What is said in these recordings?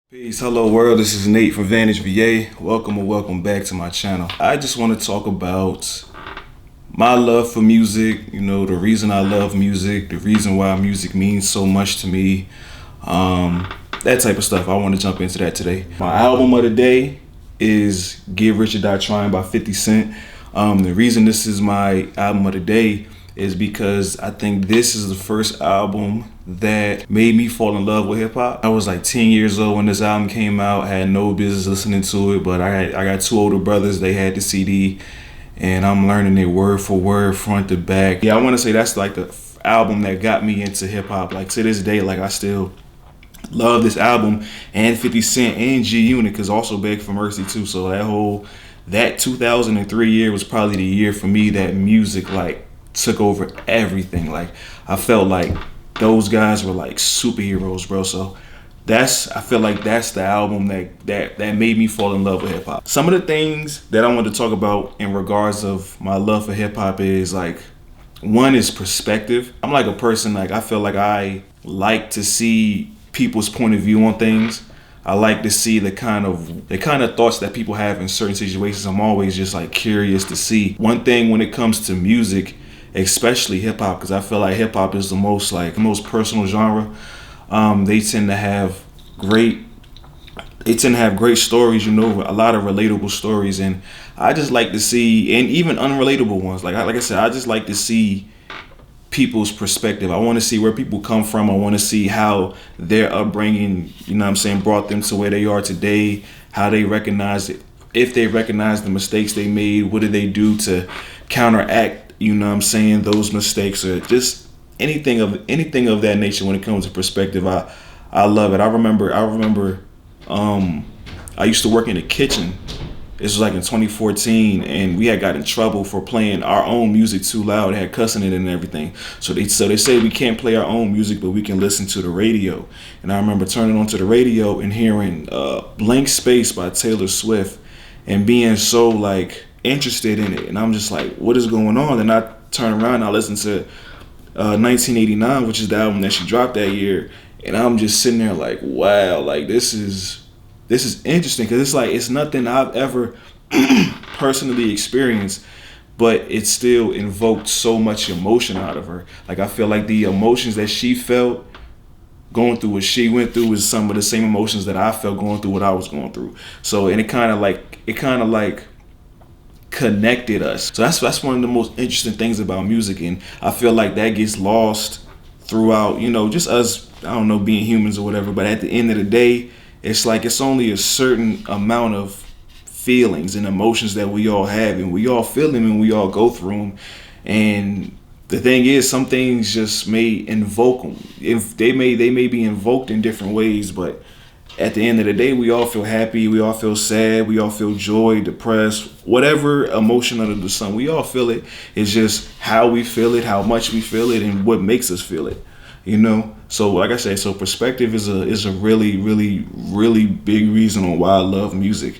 Peace, hello world, this is Nate from Vantage VA. Welcome or welcome back to my channel. I just want to talk about my love for music, the reason I love music, the reason why music means so much to me, that type of stuff. I want to jump into that today. My album of the day is Get Rich or Die Trying by 50 Cent. The reason this is my album of the day is because I think this is the first album that made me fall in love with hip hop. I was like 10 years old when this album came out. I had no business listening to it, but I got two older brothers. They had the CD, and I'm learning it word for word, front to back. Yeah, I want to say that's like the album that got me into hip hop. Like to this day, like I still love this album and 50 Cent and G Unit, cause also Beg for Mercy too. So that 2003 year was probably the year for me that music like took over everything. Like I felt like those guys were like superheroes, bro. So I feel like that's the album that made me fall in love with hip hop. Some of the things that I want to talk about in regards of my love for hip hop is like, one is perspective. I'm like a person, like I feel like I like to see people's point of view on things. I like to see the kind of thoughts that people have in certain situations. I'm always just like curious to see. One thing when it comes to music, especially hip hop, because I feel like hip hop is the most personal genre. They tend to have great stories, a lot of relatable stories, and I just like to see, and even unrelatable ones. Like I said, I just like to see people's perspective. I want to see where people come from. I want to see how their upbringing, brought them to where they are today, how they recognize it, if they recognize the mistakes they made, what do they do to counteract, those mistakes, or just anything of that nature when it comes to perspective. I love it. I remember I used to work in the kitchen. This was like in 2014, and we had got in trouble for playing our own music too loud. It had cussing in it and everything. So they say we can't play our own music, but we can listen to the radio. And I remember turning onto the radio and hearing Blank Space by Taylor Swift and being so like interested in it. And I'm just like, what is going on? And I turn around and I listen to 1989, which is the album that she dropped that year. And I'm just sitting there like, wow, like this is interesting, because it's like it's nothing I've ever personally experienced, but it still invoked so much emotion out of her. Like I feel like the emotions that she felt going through what she went through was some of the same emotions that I felt going through what I was going through. So, and it kind of like connected us. So that's one of the most interesting things about music, and I feel like that gets lost throughout, just us, I don't know, being humans or whatever. But at the end of the day, it's like it's only a certain amount of feelings and emotions that we all have, and we all feel them and we all go through them. And the thing is, some things just may invoke them. If they may be invoked in different ways, but at the end of the day, we all feel happy, we all feel sad, we all feel joy, depressed, whatever emotion under the sun, we all feel it. It's just how we feel it, how much we feel it, and what makes us feel it. So like I said, so perspective is a really, really, really big reason on why I love music.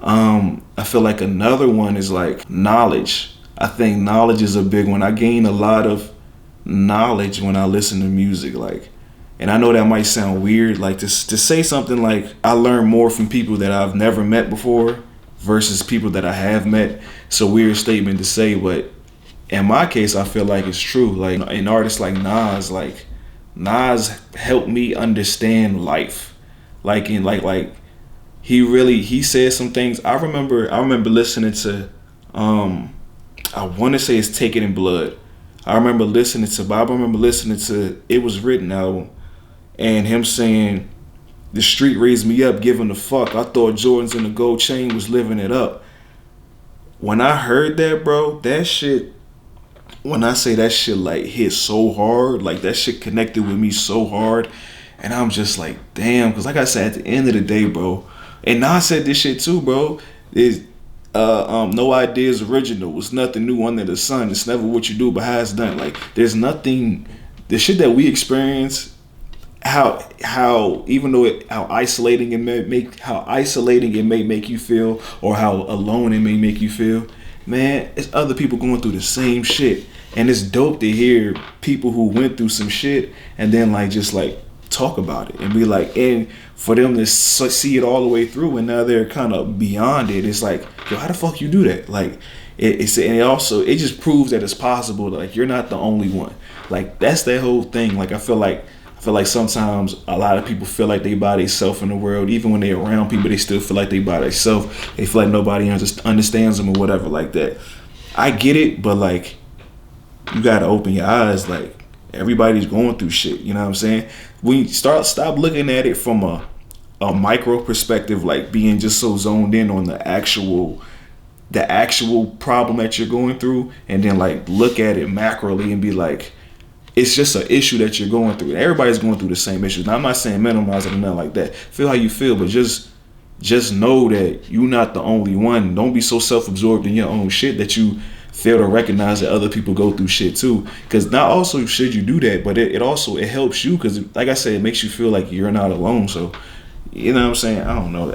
I feel like another one is like knowledge. I think knowledge is a big one. I gain a lot of knowledge when I listen to music, and I know that might sound weird, like to say something like I learn more from people that I've never met before versus people that I have met. It's a weird statement to say, but in my case, I feel like it's true. Like an artist like Nas helped me understand life. He said some things. I remember listening to I want to say it's Take It in Blood. I remember listening to It Was Written album, and him saying, the street raised me up, giving a fuck. I thought Jordans and the gold chain was living it up. When I heard that, bro, that shit, when I say that shit like hit so hard, like that shit connected with me so hard. And I'm just like, damn, because like I said, at the end of the day, bro, and Nas said this shit too, bro, is no idea is original. It's nothing new under the sun. It's never what you do, but how it's done. Like there's nothing, the shit that we experience, how even though how isolating it may make you feel, or how alone it may make you feel, man, it's other people going through the same shit. And it's dope to hear people who went through some shit and then like just like talk about it and be like, and for them to see it all the way through, and now they're kind of beyond it. It's like, yo, how the fuck you do that? Like, and it also, it just proves that it's possible. Like, you're not the only one. Like, that's that whole thing. Like, I feel like sometimes a lot of people feel like they by themselves in the world. Even when they're around people, they still feel like they by themselves. They feel like nobody understands them or whatever like that. I get it, but like, you gotta open your eyes. Like, everybody's going through shit. You know what I'm saying? When you stop looking at it from a micro perspective, like being just so zoned in on the actual problem that you're going through, and then like look at it macroly and be like, it's just an issue that you're going through. Everybody's going through the same issues. Now, I'm not saying minimize it or nothing like that. Feel how you feel, but just know that you're not the only one. Don't be so self-absorbed in your own shit that you fail to recognize that other people go through shit too. Because not also should you do that, but it also helps you, because like I said, it makes you feel like you're not alone. So, you know what I'm saying? I don't know.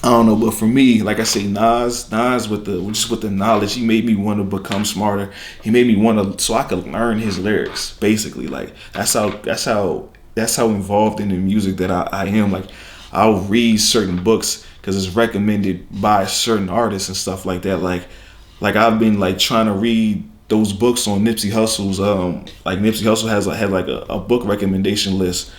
I don't know, but for me, like I say, Nas with the knowledge, he made me want to become smarter. He made me want to, so I could learn his lyrics. Basically, like that's how involved in the music that I am. Like, I'll read certain books because it's recommended by certain artists and stuff like that. Like I've been like trying to read those books on Nipsey Hussle's. Like Nipsey Hussle had like a book recommendation list.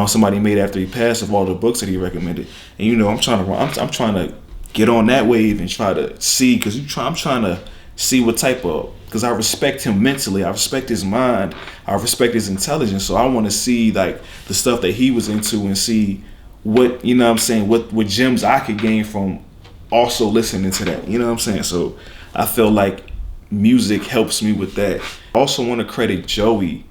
Somebody made after he passed of all the books that he recommended, and you know I'm trying to get on that wave and try to see, because I'm trying to see what type of, because I respect him mentally, I respect his mind, I respect his intelligence, so I want to see like the stuff that he was into and see what, you know what I'm saying, what gems I could gain from also listening to that, you know what I'm saying. So I feel like music helps me with that. I also want to credit Joey.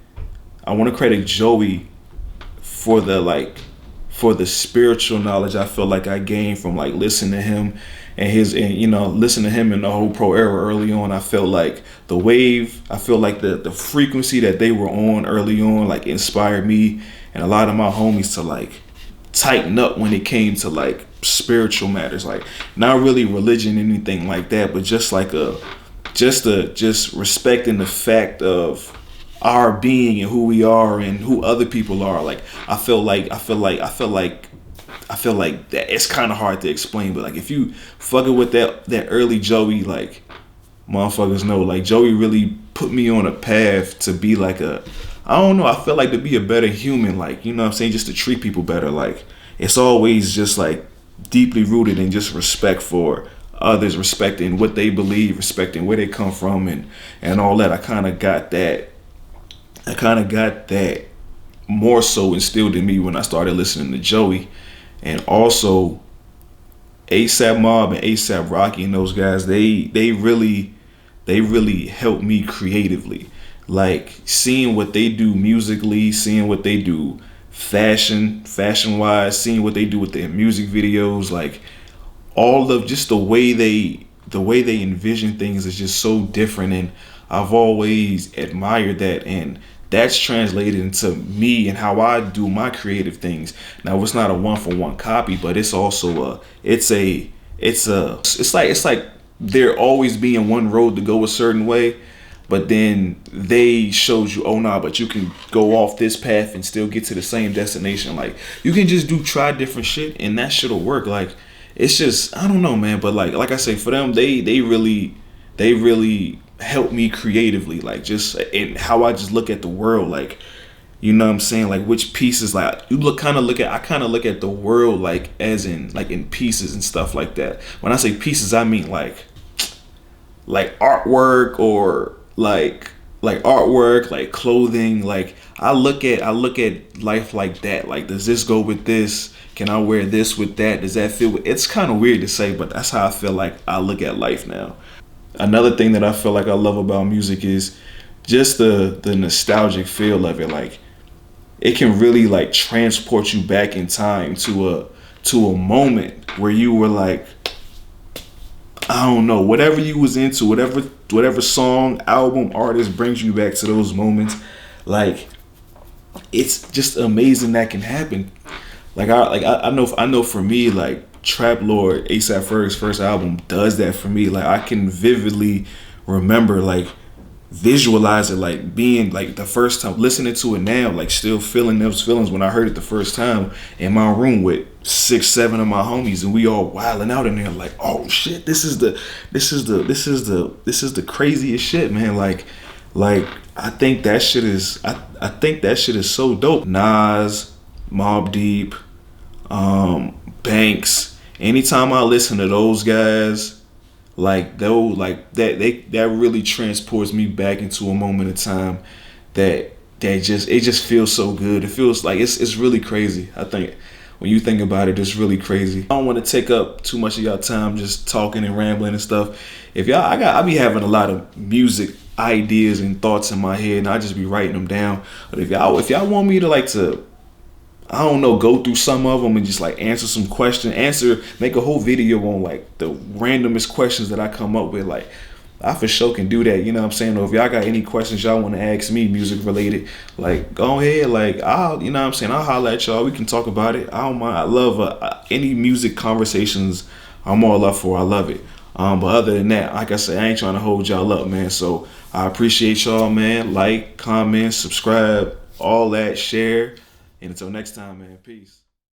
For the spiritual knowledge I feel like I gained from like listening to him listening to him in the whole pro era early on. I felt like the wave, I feel like the frequency that they were on early on like inspired me and a lot of my homies to like tighten up when it came to like spiritual matters, like not really religion, anything like that, but just like just respecting the fact of our being and who we are and who other people are. Like I feel like that it's kind of hard to explain, but like if you fucking with that early Joey, like motherfuckers know, like Joey really put me on a path to be like I don't know, I feel like to be a better human, like, you know what I'm saying, just to treat people better. Like it's always just like deeply rooted in just respect for others, respecting what they believe, respecting where they come from, and all that. I kind of got that more so instilled in me when I started listening to Joey. And also ASAP Mob and ASAP Rocky and those guys, they really helped me creatively. Like seeing what they do musically, seeing what they do fashion wise, seeing what they do with their music videos, like all of just the way they envision things is just so different, and I've always admired that, and that's translated into me and how I do my creative things. Now it's not a one-for-one copy, but it's also it's like there always being one road to go a certain way, but then they showed you, oh nah, but you can go off this path and still get to the same destination. Like you can just try different shit and that shit'll work. Like it's just, I don't know, man, but like I say, for them, they really helped me creatively, like just in how I just look at the world, like, you know what I'm saying, like which pieces, like I kind of look at the world like as in like in pieces and stuff like that. When I say pieces, I mean like artwork, or like artwork, like clothing. Like I look at life like that. Like, does this go with this? Can I wear this with that? Does that fit with? It's kind of weird to say, but that's how I feel like I look at life now. Another thing that I feel like I love about music is just the nostalgic feel of it. Like it can really like transport you back in time to a moment where you were like, I don't know, whatever you was into, whatever song, album, artist brings you back to those moments. Like it's just amazing that can happen. Like I know for me, like Trap Lord, A$AP Ferg's first album does that for me. Like I can vividly remember like visualize it, like being like the first time listening to it now, like still feeling those feelings when I heard it the first time in my room with 6, 7 of my homies, and we all wilding out in there like, oh shit, this is the craziest shit, man. Like I think that shit is I think that shit is so dope. Nas, Mobb Deep, Banks. Anytime I listen to those guys, like though, like that really transports me back into a moment of time that it just feels so good. It feels like it's really crazy. I think when you think about it, it's really crazy. I don't want to take up too much of y'all time just talking and rambling and stuff. If y'all, I be having a lot of music ideas and thoughts in my head, and I just be writing them down. But if y'all want me to like to, I don't know, go through some of them and just like answer some questions, make a whole video on like the randomest questions that I come up with. Like, I for sure can do that. You know what I'm saying? Or if y'all got any questions y'all want to ask me, music related, like go ahead. Like you know what I'm saying? I'll holler at y'all. We can talk about it. I don't mind. I love any music conversations. I'm all up for. I love it. But other than that, like I said, I ain't trying to hold y'all up, man. So I appreciate y'all, man. Like, comment, subscribe, all that, share. And until next time, man, peace.